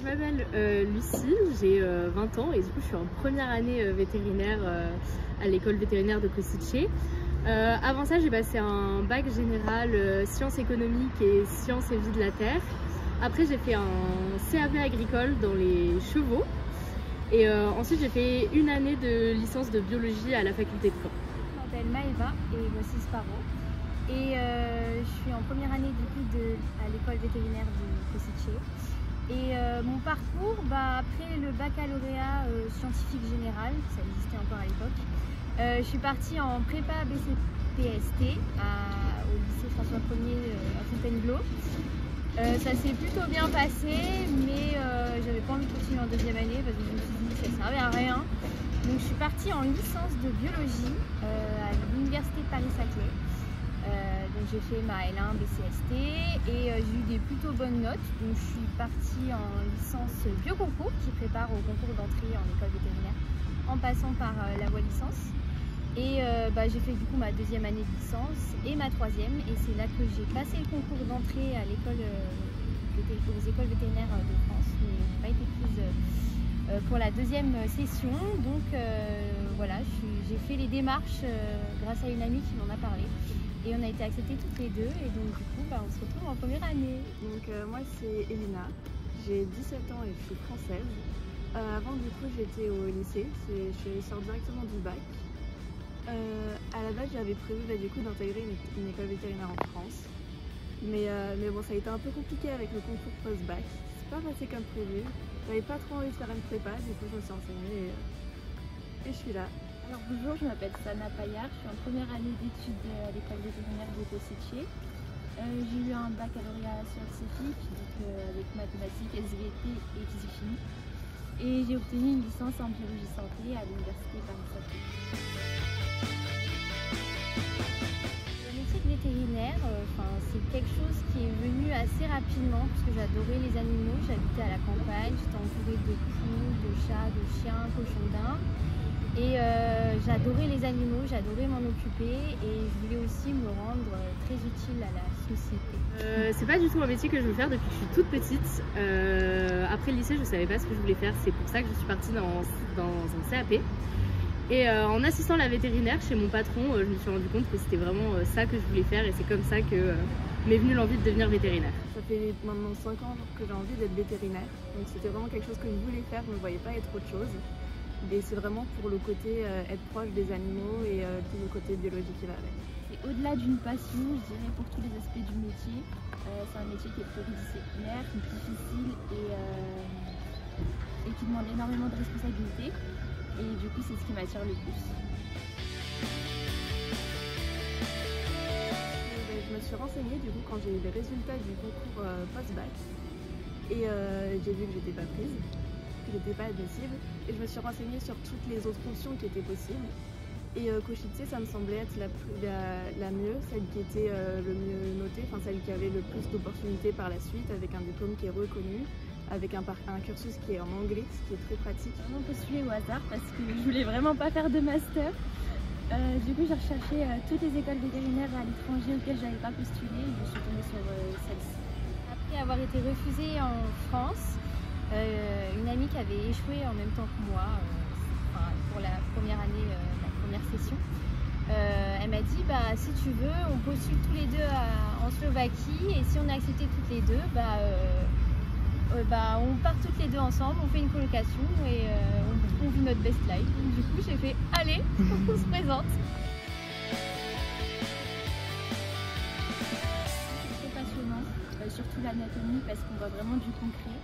m'appelle Lucie, j'ai 20 ans et du coup je suis en première année vétérinaire à l'école vétérinaire de Košice. Avant ça j'ai passé un bac général sciences économiques et sciences et vie de la terre. Après j'ai fait un CAP agricole dans les chevaux et ensuite j'ai fait une année de licence de biologie à la faculté de Caen. Je m'appelle Maëva et voici Sparrow. Et je suis en première année du coup à l'école vétérinaire de Košice. Et mon parcours, après le baccalauréat scientifique général, ça existait encore à l'époque, je suis partie en prépa BCPST au lycée François 1er à Fontainebleau. Ça s'est plutôt bien passé, mais j'avais pas envie de continuer en deuxième année parce que je me suis dit que ça servait à rien. Donc je suis partie en licence de biologie à l'université de Paris-Saclay. Donc j'ai fait ma L1 BCST et j'ai eu des plutôt bonnes notes. Donc je suis partie en licence bioconcours qui prépare au concours d'entrée en école vétérinaire en passant par la voie licence. Et j'ai fait du coup ma deuxième année de licence et ma troisième, et c'est là que j'ai passé le concours d'entrée à l'école aux écoles vétérinaires de France, mais je n'ai pas été prise pour la deuxième session. Donc voilà, j'ai fait les démarches grâce à une amie qui m'en a parlé. Et on a été acceptés toutes les deux, et donc du coup on se retrouve en première année. Donc moi c'est Elina, j'ai 17 ans et je suis française. Avant du coup j'étais au lycée, je sors directement du bac. À la base j'avais prévu du coup d'intégrer une école vétérinaire en France. Mais bon, ça a été un peu compliqué avec le concours post-bac. C'est pas passé comme prévu. J'avais pas trop envie de faire une prépa, du coup je me suis renseignée et je suis là. Alors bonjour, je m'appelle Sana Payard, je suis en première année d'études à l'école vétérinaire de Košice. J'ai eu un baccalauréat scientifique avec mathématiques, SVT et physique-chimie. Et j'ai obtenu une licence en biologie santé à l'université Paris-Saclay. Le métier de vétérinaire, c'est quelque chose qui est venu assez rapidement parce que j'adorais les animaux. J'habitais à la campagne, j'étais entourée de poules, de chats, de chiens, cochons d'Inde. Et j'adorais les animaux, j'adorais m'en occuper et je voulais aussi me rendre très utile à la société. C'est pas du tout un métier que je veux faire depuis que je suis toute petite. Après le lycée je savais pas ce que je voulais faire, c'est pour ça que je suis partie dans un CAP. Et en assistant la vétérinaire chez mon patron, je me suis rendu compte que c'était vraiment ça que je voulais faire, et c'est comme ça que m'est venue l'envie de devenir vétérinaire. Ça fait maintenant 5 ans que j'ai envie d'être vétérinaire, donc c'était vraiment quelque chose que je voulais faire, je ne voyais pas être autre chose. Et c'est vraiment pour le côté être proche des animaux et tout le côté biologique qui va avec. C'est au-delà d'une passion, je dirais, pour tous les aspects du métier. C'est un métier qui est pluridisciplinaire, difficile et qui demande énormément de responsabilités. Et du coup, c'est ce qui m'attire le plus. Je me suis renseignée du coup quand j'ai eu les résultats du concours post-bac et j'ai vu que j'étais pas prise. J'étais pas admissible, et je me suis renseignée sur toutes les autres options qui étaient possibles, et Košice ça me semblait être la mieux, celle qui était le mieux notée, enfin celle qui avait le plus d'opportunités par la suite, avec un diplôme qui est reconnu, avec un cursus qui est en anglais, ce qui est très pratique. J'ai vraiment postulé au hasard parce que je voulais vraiment pas faire de master. Du coup j'ai recherché toutes les écoles vétérinaires à l'étranger auxquelles j'avais pas postulé, et je suis tombée sur celle-ci. Après avoir été refusée en France, une amie qui avait échoué en même temps que moi pour la première année, la première session, elle m'a dit si tu veux on postule tous les deux en Slovaquie, et si on est accepté toutes les deux, on part toutes les deux ensemble, on fait une colocation et on vit notre best life. Donc, du coup j'ai fait allez, on se présente. C'est très passionnant, surtout l'anatomie parce qu'on voit vraiment du concret.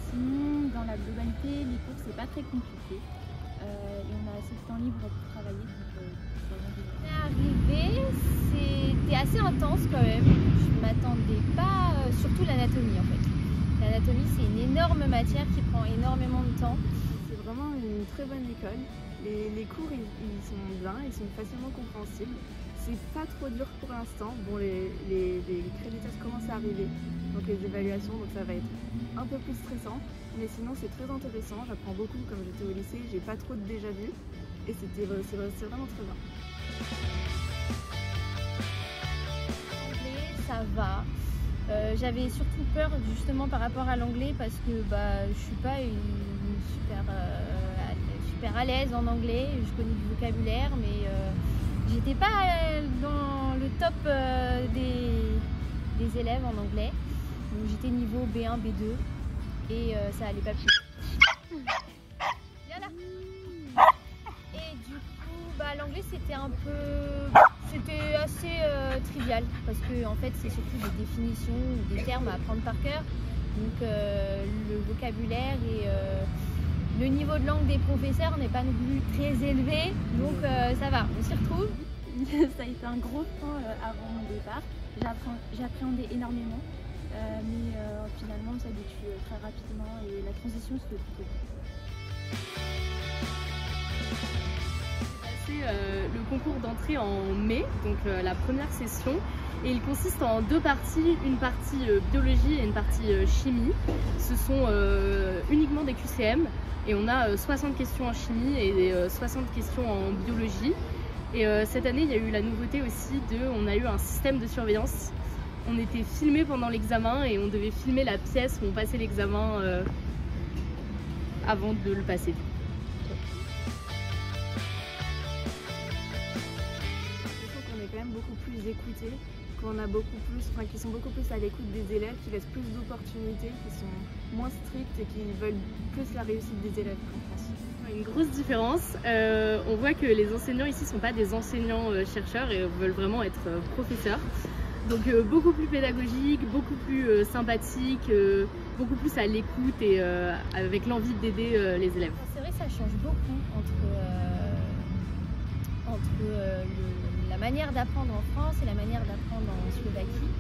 Sinon, dans la globalité, les cours c'est pas très compliqué et on a assez de temps libre pour travailler. Arrivé, c'était assez intense quand même. Je m'attendais pas, surtout l'anatomie en fait. L'anatomie c'est une énorme matière qui prend énormément de temps. C'est vraiment une très bonne école. Les cours ils sont bien, ils sont facilement compréhensibles. C'est pas trop dur pour l'instant. Bon, les créditages commencent à arriver, donc les évaluations, donc ça va être un peu plus stressant. Mais sinon c'est très intéressant, j'apprends beaucoup comme j'étais au lycée, j'ai pas trop de déjà vu. Et c'est vraiment très bien. Ça va. J'avais surtout peur justement par rapport à l'anglais parce que je suis pas super à l'aise en anglais, je connais du vocabulaire mais j'étais pas dans le top des élèves en anglais. Donc j'étais niveau B1, B2 et ça allait pas plus. Voilà. Et du coup l'anglais c'était assez trivial parce que en fait c'est surtout des définitions ou des termes à apprendre par cœur. Donc le vocabulaire et le niveau de langue des professeurs n'est pas non plus très élevé, donc ça va, on s'y retrouve. Ça a été un gros point avant mon départ. J'appréhendais énormément, mais finalement on s'habitue très rapidement et la transition se fait plutôt bien. C'est le concours d'entrée en mai, donc la première session, et il consiste en deux parties, une partie biologie et une partie chimie. Ce sont uniquement des QCM et on a 60 questions en chimie et 60 questions en biologie. Et cette année il y a eu la nouveauté aussi on a eu un système de surveillance. On était filmé pendant l'examen et on devait filmer la pièce où on passait l'examen avant de le passer. Beaucoup plus écoutés, qui sont beaucoup plus à l'écoute des élèves, qui laissent plus d'opportunités, qui sont moins stricts et qui veulent plus la réussite des élèves qu'en France. Une grosse différence, on voit que les enseignants ici ne sont pas des enseignants chercheurs et veulent vraiment être professeurs. Donc beaucoup plus pédagogique, beaucoup plus sympathique, beaucoup plus à l'écoute et avec l'envie d'aider les élèves. C'est vrai que ça change beaucoup entre la manière d'apprendre en France et la manière d'apprendre en Slovaquie.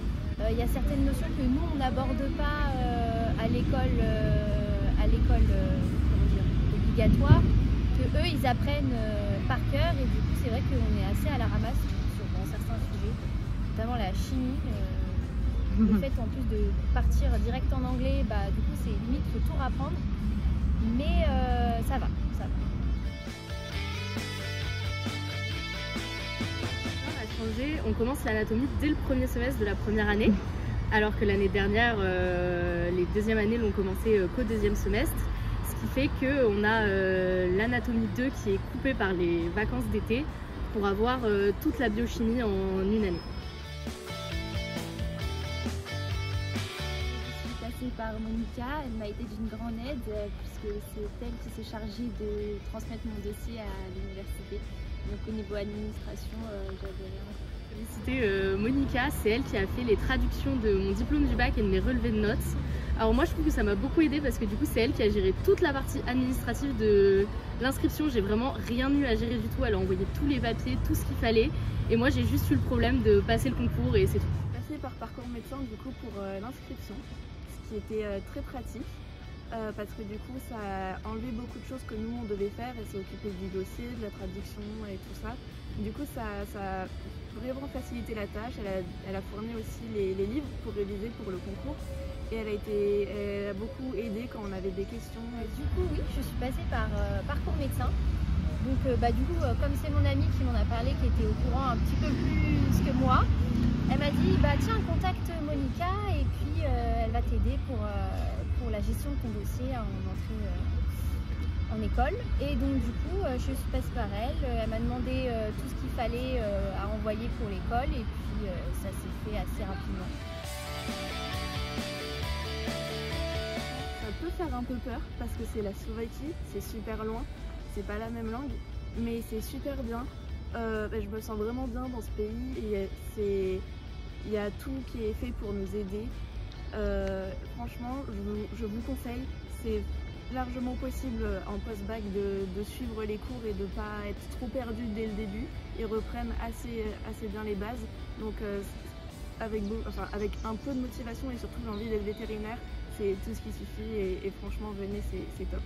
Il y a certaines notions que nous on n'aborde pas à l'école obligatoire, que eux ils apprennent par cœur et du coup c'est vrai qu'on est assez à la ramasse dans certains sujets, notamment la chimie. Le fait en plus de partir direct en anglais, du coup c'est limite faut tout apprendre, mais ça va. On commence l'anatomie dès le premier semestre de la première année, alors que l'année dernière, les deuxièmes années l'ont commencé qu'au deuxième semestre, ce qui fait qu'on a l'anatomie 2 qui est coupée par les vacances d'été pour avoir toute la biochimie en une année. Je suis passée par Monica, elle m'a été d'une grande aide puisque c'est elle qui s'est chargée de transmettre mon dossier à l'université. Donc au niveau administration, j'avais rien. Féliciter Monica, c'est elle qui a fait les traductions de mon diplôme du bac et de mes relevés de notes. Alors moi je trouve que ça m'a beaucoup aidé parce que du coup c'est elle qui a géré toute la partie administrative de l'inscription. J'ai vraiment rien eu à gérer du tout, elle a envoyé tous les papiers, tout ce qu'il fallait et moi j'ai juste eu le problème de passer le concours et c'est tout. Je suis passée par parcours médecin du coup pour l'inscription, ce qui était très pratique. Parce que du coup ça a enlevé beaucoup de choses que nous on devait faire et s'est occupé du dossier, de la traduction et tout ça. Du coup ça a vraiment facilité la tâche, elle a fourni aussi les livres pour réviser pour le concours et elle a beaucoup aidé quand on avait des questions. Du coup oui, je suis passée par parcours médecin. Donc du coup comme c'est mon amie qui m'en a parlé, qui était au courant un petit peu plus que moi, elle m'a dit tiens contacte Monica et puis elle va t'aider pour la gestion de ton dossier en entrée en école. Et donc du coup je suis passée par elle m'a demandé tout ce qu'il fallait à envoyer pour l'école et puis ça s'est fait assez rapidement. Ça peut faire un peu peur parce que c'est la Slovaquie, c'est super loin, c'est pas la même langue, mais c'est super bien. Je me sens vraiment bien dans ce pays et il y a tout qui est fait pour nous aider. Franchement, je vous conseille, c'est largement possible en post-bac de suivre les cours et de ne pas être trop perdu dès le début. Ils reprennent assez bien les bases, donc avec un peu de motivation et surtout l'envie d'être vétérinaire, c'est tout ce qui suffit et franchement venez, c'est top.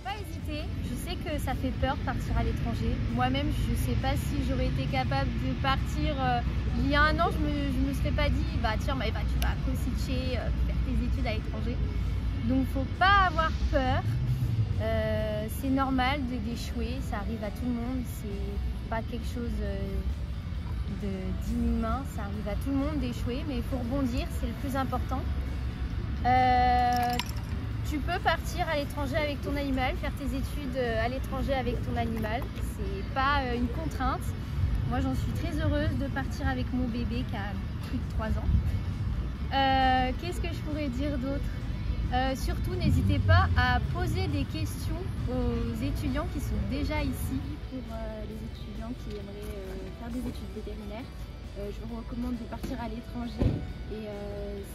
Pas hésiter, je sais que ça fait peur de partir à l'étranger. Moi-même, je ne sais pas si j'aurais été capable de partir. Il y a un an, je me serais pas dit, tiens, Maëva, tu vas à Košice faire tes études à l'étranger. Donc, faut pas avoir peur. C'est normal d'échouer, ça arrive à tout le monde. C'est pas quelque chose de 10 000 mains, ça arrive à tout le monde d'échouer, mais il faut rebondir, c'est le plus important. Tu peux partir à l'étranger avec ton animal, faire tes études à l'étranger avec ton animal, c'est pas une contrainte. Moi j'en suis très heureuse de partir avec mon bébé qui a plus de 3 ans. Qu'est-ce que je pourrais dire d'autre? Surtout n'hésitez pas à poser des questions aux étudiants qui sont déjà ici. Pour les étudiants qui aimeraient faire des études vétérinaires, je vous recommande de partir à l'étranger et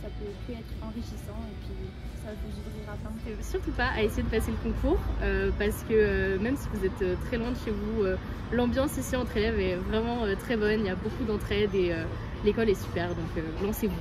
ça peut que être enrichissant et puis ça vous ouvrira plein de portes. Surtout pas à essayer de passer le concours parce que même si vous êtes très loin de chez vous, l'ambiance ici entre élèves est vraiment très bonne, il y a beaucoup d'entraide et l'école est super, donc lancez-vous.